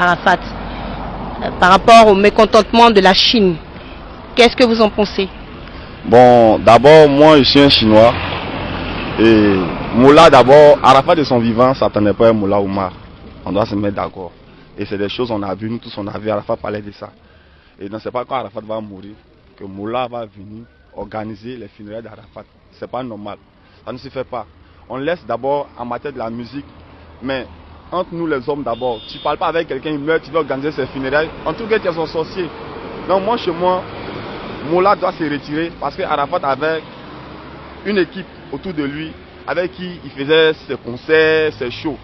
Arafat par rapport au mécontentement de la Chine. Qu'est-ce que vous en pensez? Bon, d'abord, moi je suis un Chinois. Et Moula, d'abord, Arafat de son vivant, ça n'attendait pas Moula Oumar. On doit se mettre d'accord. Et c'est des choses qu'on a vues, nous tous on a vu, Arafat parler de ça. Et donc c'est pas quand Arafat va mourir que Moula va venir organiser les funérailles d'Arafat. C'est pas normal. Ça ne se fait pas. On laisse d'abord en matière de la musique, mais entre nous les hommes d'abord. Tu parles pas avec quelqu'un, il meurt, tu veux organiser ses funérailles. En tout cas, tu es son sorcier. Donc moi, chez moi, Moula doit se retirer parce que Arafat avait une équipe autour de lui avec qui il faisait ses concerts, ses shows.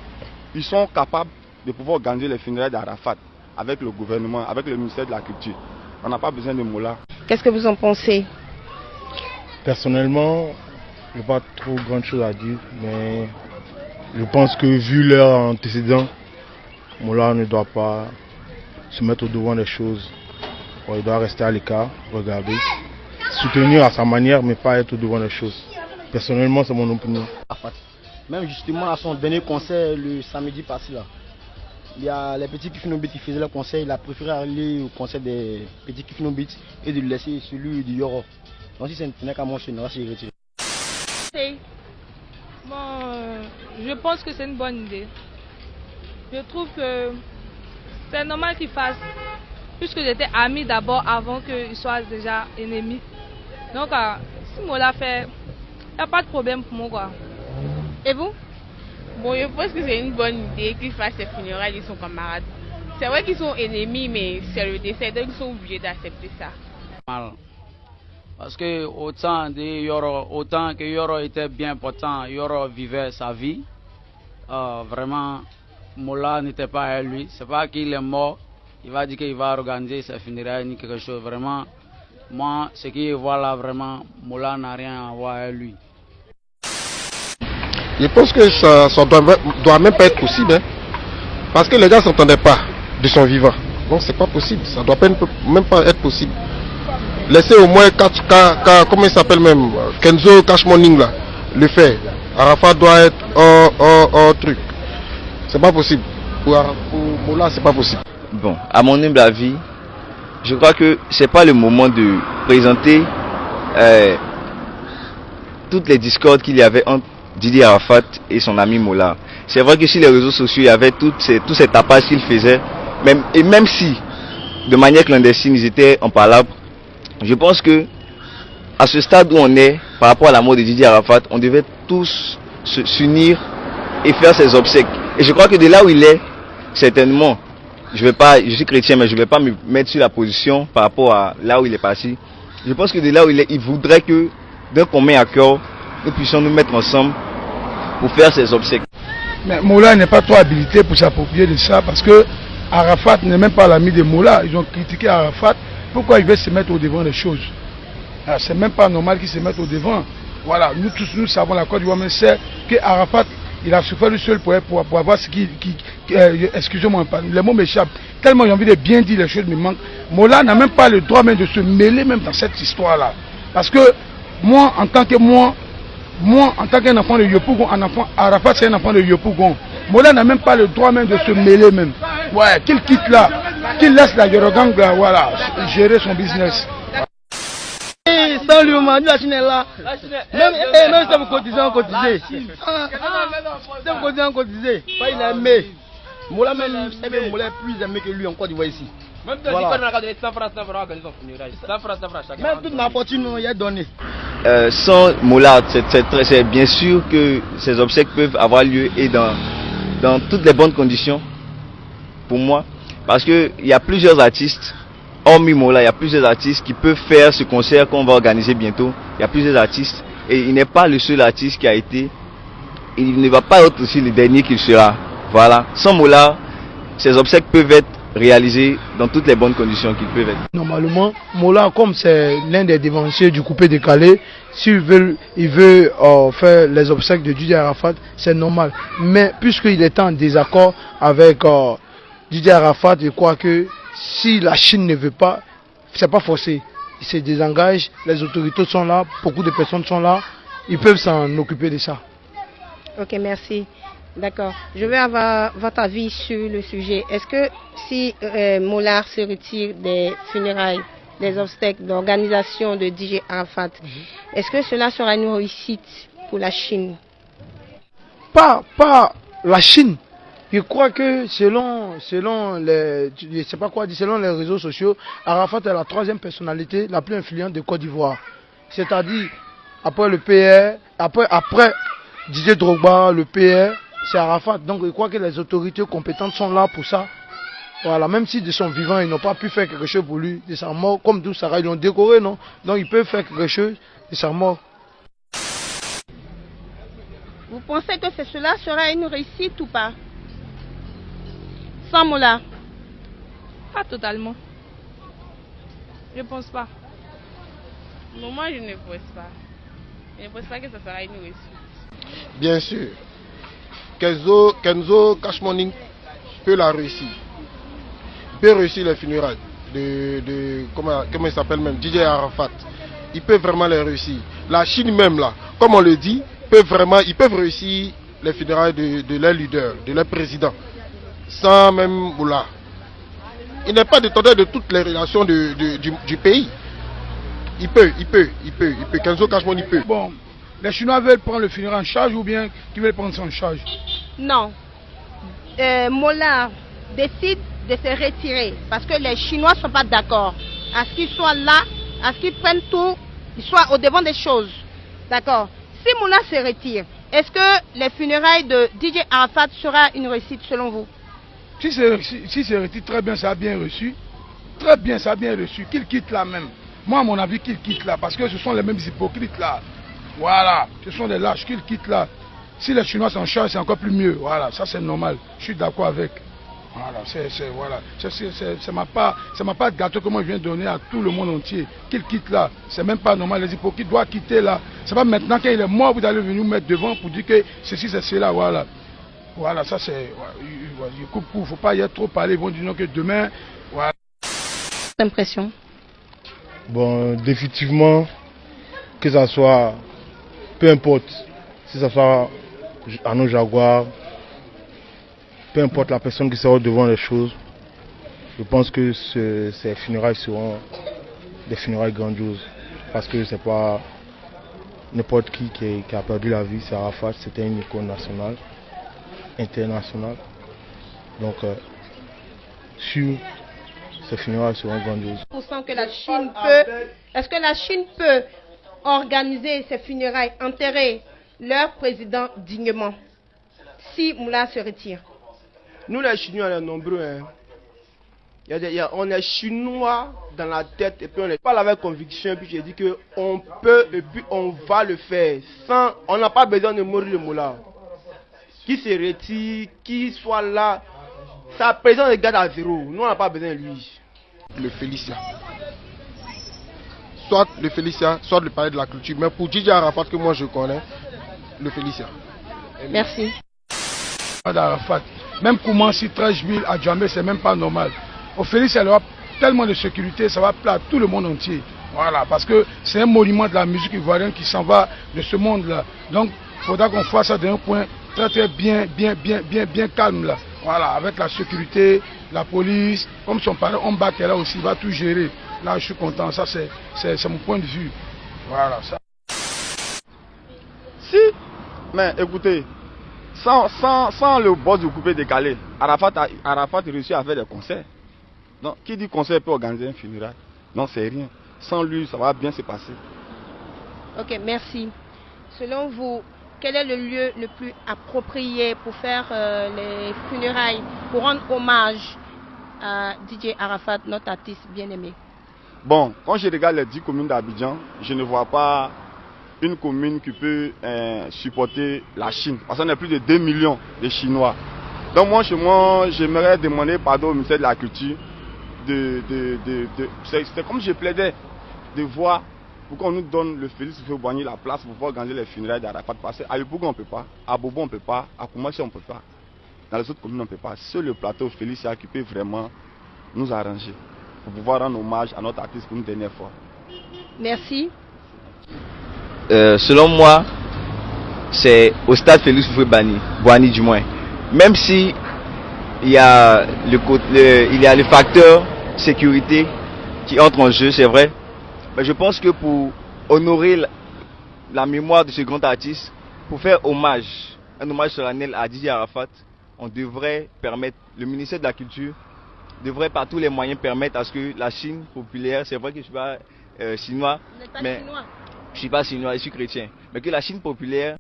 Ils sont capables de pouvoir organiser les funérailles d'Arafat avec le gouvernement, avec le ministère de la Culture. On n'a pas besoin de Moula. Qu'est-ce que vous en pensez? Personnellement, je n'ai pas trop grand chose à dire, mais je pense que vu leur antécédent, Moula ne doit pas se mettre au devant des choses. Il doit rester à l'écart, regarder, soutenir à sa manière, mais pas être au devant des choses. Personnellement, c'est mon opinion. Même justement à son dernier concert le samedi passé là, il y a les petits Kifinobit qui faisaient le concert, il a préféré aller au concert des petits Kifinobit et de laisser celui du Yoro. Donc si ce n'est qu'à mon chien, on va s'y retirer. Bon, je pense que c'est une bonne idée. Je trouve que c'est normal qu'ils fassent, puisque j'étais amis d'abord avant qu'ils soient déjà ennemis. Donc si Moula fait, il n'y a pas de problème pour moi quoi. Et vous? Bon, je pense que c'est une bonne idée qu'ils fassent ces funérailles de son camarade. C'est vrai qu'ils sont ennemis, mais c'est le décès, donc ils sont obligés d'accepter ça. Parce que autant que Yoro était bien important, Yoro vivait sa vie. Vraiment, Moula n'était pas à lui. C'est pas qu'il est mort, il va dire qu'il va organiser ses funérailles ni quelque chose. Vraiment, moi, ce qu'il voit là, vraiment, Moula n'a rien à voir avec lui. Je pense que ça doit même pas être possible, hein, parce que les gars ne s'entendaient pas de son vivant. Donc c'est pas possible, ça doit même pas être possible. Laissez au moins comment il s'appelle même, Kenzo Cash Morning là, le fait. Arafat doit être un truc. C'est pas possible. Pour Moula, c'est pas possible. Bon, à mon humble avis, je crois que c'est pas le moment de présenter toutes les discordes qu'il y avait entre Didier Arafat et son ami Moula. C'est vrai que sur les réseaux sociaux, il y avait tous ces tapages qu'ils faisaient. Et même si, de manière clandestine, ils étaient en palabre, je pense que à ce stade où on est, par rapport à la mort de Didier Arafat, on devait tous s'unir et faire ses obsèques. Et je crois que de là où il est, certainement, je suis chrétien, mais je ne vais pas me mettre sur la position par rapport à là où il est parti. Je pense que de là où il est, il voudrait que, d'un commun accord, nous puissions nous mettre ensemble pour faire ses obsèques. Mais Moula n'est pas trop habilité pour s'approprier de ça parce que Arafat n'est même pas l'ami de Moula. Ils ont critiqué Arafat. Pourquoi il veut se mettre au devant des choses? C'est même pas normal qu'il se mette au devant. Voilà, nous tous nous savons, la Côte d'Ivoire, mais c'est que Arafat, il a souffert le seul pour avoir ce qui excusez-moi, les mots m'échappent. Tellement j'ai envie de bien dire les choses me manquent. Moula n'a même pas le droit même de se mêler même dans cette histoire-là. Parce que moi, en tant qu'un enfant de Yopougon, Arafat c'est un enfant de Yopougon. Moula n'a même pas le droit même de se mêler même. Ouais, qu'il quitte là, qu'il laisse la Yorogang là, voilà, gérer son business. Sans lui, la Chine est là. Même si vous cotisez, on cotisez. Si vous cotisez, on cotisez. Il est aimé. Moula même, Moula est plus aimé que lui en Côte d'Ivoire ici. Même toute ma fortune, il a donné. Sans Moula, c'est bien sûr que ces obsèques peuvent avoir lieu et dans toutes les bonnes conditions pour moi. Parce qu'il y a plusieurs artistes, hormis Moula, il y a plusieurs artistes qui peuvent faire ce concert qu'on va organiser bientôt. Il y a plusieurs artistes et il n'est pas le seul artiste qui a été. Il ne va pas être aussi le dernier qu'il sera. Voilà. Sans Moula, ces obsèques peuvent être réalisées dans toutes les bonnes conditions qu'ils peuvent être. Normalement, Moula, comme c'est l'un des dévanciers du coupé décalé, s'il veut faire les obsèques de Didier Arafat, c'est normal. Mais puisqu'il est en désaccord avec Didier Arafat, je crois que si la Chine ne veut pas, c'est pas forcé. Il se désengage, les autorités sont là, beaucoup de personnes sont là, ils peuvent s'en occuper de ça. Ok, merci. D'accord. Je veux avoir votre avis sur le sujet. Est-ce que si Moulard se retire des funérailles, des obstacles d'organisation de DJ Arafat, est-ce que cela sera une réussite pour la Chine? Pas la Chine. Je crois que selon les, je sais pas quoi dire, selon les réseaux sociaux, Arafat est la troisième personnalité la plus influente de Côte d'Ivoire. C'est-à-dire, après le PR, après Didier Drogba, le PR, c'est Arafat. Donc je crois que les autorités compétentes sont là pour ça. Voilà, même si de son vivant, ils n'ont pas pu faire quelque chose pour lui, de sa mort, comme d'où Sarah, ils l'ont décoré, non? Donc ils peuvent faire quelque chose de sa mort. Vous pensez que cela sera une réussite ou pas? Sans Moulard? Pas totalement. Je pense pas. Non, moi je ne pense pas. Je ne pense pas que ça sera une réussite. Bien sûr. Kenzo Cash Money peut la réussir. Il peut réussir les funérailles comment il s'appelle même, DJ Arafat. Il peut vraiment les réussir. La Chine même là, comme on le dit, ils peuvent réussir les funérailles de leur leader, de leur président. Sans même Moula. Il n'est pas détenteur de toutes les relations du pays. Il peut. Kenzo Cash Money peut. Bon, les Chinois veulent prendre le funérail en charge ou bien qu'ils veulent prendre ça en charge? Non. Moulard décide de se retirer parce que les Chinois ne sont pas d'accord à ce qu'ils soient là, à ce qu'ils prennent tout, qu'ils soient au devant des choses. D'accord. Si Moulard se retire, est-ce que les funérailles de DJ Arafat sera une réussite selon vous? Si c'est retiré, très bien, ça a bien reçu. Très bien, ça a bien reçu. Qu'il quitte là même. Moi, à mon avis, qu'il quitte là. Parce que ce sont les mêmes hypocrites là. Voilà. Ce sont des lâches. Qu'ils quittent là. Si les Chinois s'en chargent, c'est encore plus mieux. Voilà. Ça, c'est normal. Je suis d'accord avec. Voilà. Voilà. Ça m'a pas de gâteau que moi je viens donner à tout le monde entier. Qu'il quitte là. C'est même pas normal. Les hypocrites doivent quitter là. C'est pas maintenant qu'il est mort, vous allez venir mettre devant pour dire que ceci, c'est cela. Voilà. Voilà, ça c'est. Il ne faut pas y être trop parlé. Ils vont dire non que demain. Voilà. Impression. Bon, définitivement, que ça soit. Peu importe. Si ça soit à nos Jaguars, peu importe la personne qui sera devant les choses, je pense que ces funérailles seront des funérailles grandioses. Parce que c'est pas n'importe qui a perdu la vie, c'est Arafat, c'était une icône nationale. International. Donc, sur ces funérailles seront grandioses. Que la Chine peut, est-ce que la Chine peut organiser ces funérailles, enterrer leur président dignement si Moulard se retire? Nous les Chinois, on est nombreux. Hein. On est Chinois dans la tête et puis on parle avec conviction et puis j'ai dit qu'on peut et puis on va le faire. On n'a pas besoin de mourir le Moulard. Qui se retire, qui soit là, sa présence est garde à zéro. Nous, on n'a pas besoin de lui. Le Félicia. Soit le Félicia, soit le palais de la culture. Mais pour DJ Arafat, que moi je connais, le Félicia. Merci. Arafat, même comment si 13 000 à Djamé, c'est même pas normal. Au Félicia, il y aura tellement de sécurité, ça va plaire à tout le monde entier. Voilà, parce que c'est un monument de la musique ivoirienne qui s'en va de ce monde-là. Donc, il faudra qu'on fasse ça d'un point très bien calme là. Voilà, avec la sécurité, la police, comme son parent Omba qui est là aussi, il va tout gérer. Là, je suis content, ça c'est mon point de vue. Voilà, ça. Si, mais écoutez, sans le boss du coupé décalé, Arafat réussit à faire des concerts. Donc, qui dit concert peut organiser un funérail? Non, c'est rien. Sans lui, ça va bien se passer. Ok, merci. Selon vous, quel est le lieu le plus approprié pour faire les funérailles, pour rendre hommage à DJ Arafat, notre artiste bien-aimé? Bon, quand je regarde les 10 communes d'Abidjan, je ne vois pas une commune qui peut supporter la Chine. Parce qu'on a plus de 2 millions de Chinois. Donc moi, chez moi, j'aimerais demander pardon au ministère de la Culture. C'est comme je plaidais de voir pour qu'on nous donne le Félix Houphouët-Boigny la place pour pouvoir organiser les funérailles d'Arafat. Parce qu'à Yopougon on ne peut pas, à Bobo on ne peut pas, à Koumassi on ne peut pas. Dans les autres communes on ne peut pas. Seul le plateau Félix qui peut vraiment nous arranger pour pouvoir rendre hommage à notre artiste pour une dernière fois. Merci. Selon moi, c'est au stade Félix Houphouët-Boigny du moins. Même si il y a le facteur sécurité qui entre en jeu, c'est vrai. Mais je pense que pour honorer la mémoire de ce grand artiste, pour faire un hommage solennel à Didier Arafat, on devrait permettre, le ministère de la Culture devrait par tous les moyens permettre à ce que la Chine populaire, c'est vrai que je ne suis pas chinois, mais je suis pas chinois, je suis chrétien, mais que la Chine populaire